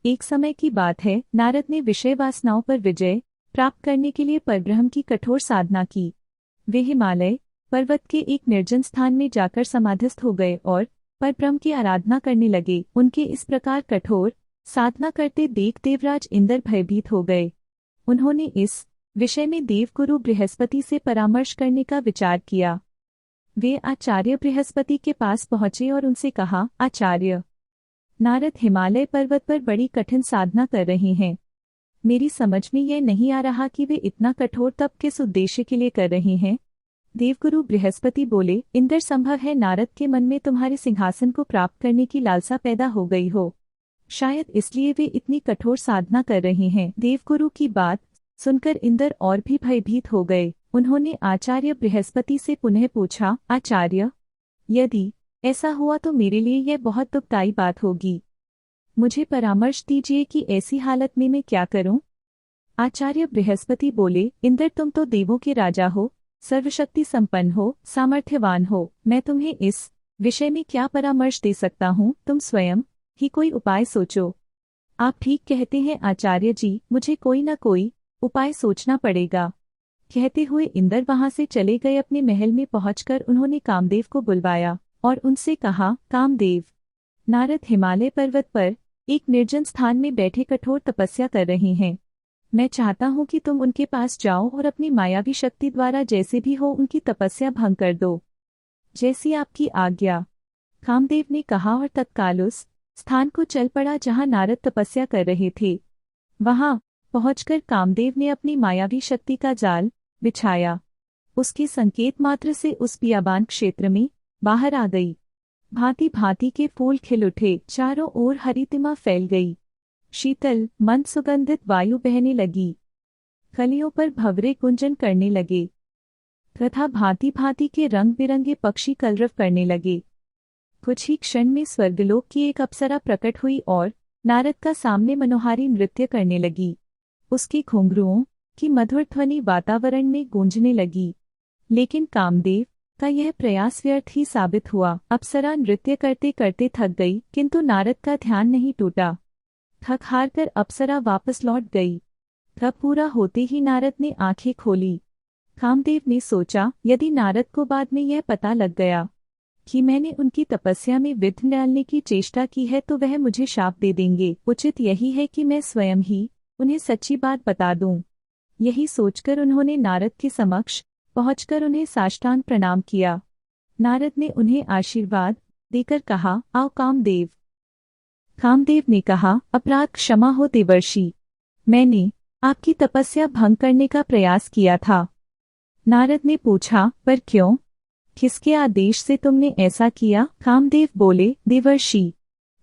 एक समय की बात है, नारद ने विषय वासनाओं पर विजय प्राप्त करने के लिए परब्रह्म की कठोर साधना की। वे हिमालय पर्वत के एक निर्जन स्थान में जाकर समाधिस्थ हो गए और परब्रह्म की आराधना करने लगे। उनके इस प्रकार कठोर साधना करते देख देवराज इंद्र भयभीत हो गए। उन्होंने इस विषय में देवगुरु बृहस्पति से परामर्श करने का विचार किया। वे आचार्य बृहस्पति के पास पहुंचे और उनसे कहा, आचार्य, नारद हिमालय पर्वत पर बड़ी कठिन साधना कर रहे हैं। मेरी समझ में यह नहीं आ रहा कि वे इतना कठोर तप किस उद्देश्य के लिए कर रहे हैं। देवगुरु बृहस्पति बोले, इंद्र, संभव है नारद के मन में तुम्हारे सिंहासन को प्राप्त करने की लालसा पैदा हो गई हो। शायद इसलिए वे इतनी कठोर साधना कर रहे हैं। देवगुरु की बात सुनकर इंद्र और भी भयभीत हो गए। उन्होंने आचार्य बृहस्पति से पुनः पूछा, आचार्य, यदि ऐसा हुआ तो मेरे लिए यह बहुत दुखदायी बात होगी। मुझे परामर्श दीजिए कि ऐसी हालत में मैं क्या करूं। आचार्य बृहस्पति बोले, इंद्र, तुम तो देवों के राजा हो, सर्वशक्ति संपन्न हो, सामर्थ्यवान हो। मैं तुम्हें इस विषय में क्या परामर्श दे सकता हूं, तुम स्वयं ही कोई उपाय सोचो। आप ठीक कहते हैं आचार्य जी, मुझे कोई न कोई उपाय सोचना पड़ेगा। कहते हुए इंद्र वहां से चले गए। अपने महल में पहुंचकर उन्होंने कामदेव को बुलवाया और उनसे कहा, कामदेव, नारद हिमालय पर्वत पर एक निर्जन स्थान में बैठे कठोर तपस्या कर रहे हैं। मैं चाहता हूं कि तुम उनके पास जाओ और अपनी मायावी शक्ति द्वारा जैसे भी हो उनकी तपस्या भंग कर दो। जैसी आपकी आज्ञा, कामदेव ने कहा और तत्काल उस स्थान को चल पड़ा जहां नारद तपस्या कर रहे थे। वहां पहुंचकर कामदेव ने अपनी मायावी शक्ति का जाल बिछाया। उसके संकेत मात्र से उस बियाबान क्षेत्र में बाहर आ गई। भांति भांति के फूल खिल उठे, चारों ओर हरितिमा फैल गई। शीतल मंद सुगंधित वायु बहने लगी। कलियों पर भंवरे गुंजन करने लगे तथा भांति भांति के रंग बिरंगे पक्षी कलरव करने लगे। कुछ ही क्षण में स्वर्गलोक की एक अप्सरा प्रकट हुई और नारद का सामने मनोहारी नृत्य करने लगी। उसके घुंघरुओं की मधुर ध्वनि वातावरण में गूंजने लगी। लेकिन कामदेव का यह प्रयास व्यर्थ ही साबित हुआ। अप्सरा नृत्य करते करते थक गई, किंतु नारद का ध्यान नहीं टूटा। थक हार कर अप्सरा वापस लौट गई। तब पूरा होते ही नारद ने आंखें खोली। कामदेव ने सोचा, यदि नारद को बाद में यह पता लग गया कि मैंने उनकी तपस्या में विघ्न डालने की चेष्टा की है तो वह मुझे शाप दे देंगे। उचित यही है कि मैं स्वयं ही उन्हें सच्ची बात बता दूं। यही सोचकर उन्होंने नारद के समक्ष पहुंचकर उन्हें साष्टांग प्रणाम किया। नारद ने उन्हें आशीर्वाद देकर कहा, आओ कामदेव। कामदेव ने कहा, अपराध क्षमा हो देवर्षि, मैंने आपकी तपस्या भंग करने का प्रयास किया था। नारद ने पूछा, पर क्यों? किसके आदेश से तुमने ऐसा किया? कामदेव बोले, देवर्षि,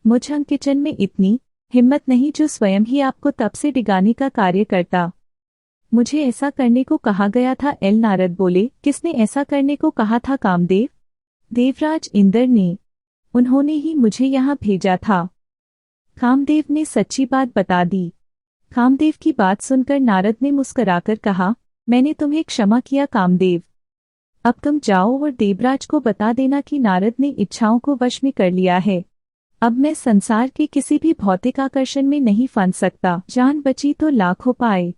मुझ अंकिचन में इतनी हिम्मत नहीं जो स्वयं ही आपको तप से डिगाने का कार्य करता। मुझे ऐसा करने को कहा गया था। नारद बोले, किसने ऐसा करने को कहा था कामदेव? देवराज इंद्र ने। उन्होंने ही मुझे यहाँ भेजा था। कामदेव ने सच्ची बात बता दी। कामदेव की बात सुनकर नारद ने मुस्कुराकर कहा, मैंने तुम्हें क्षमा किया कामदेव। अब तुम जाओ और देवराज को बता देना कि नारद ने इच्छाओं को वश में कर लिया है। अब मैं संसार के किसी भी भौतिक आकर्षण में नहीं फंस सकता। जान बची तो लाखों पाए।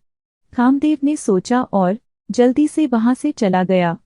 कामदेव ने सोचा और जल्दी से वहां से चला गया।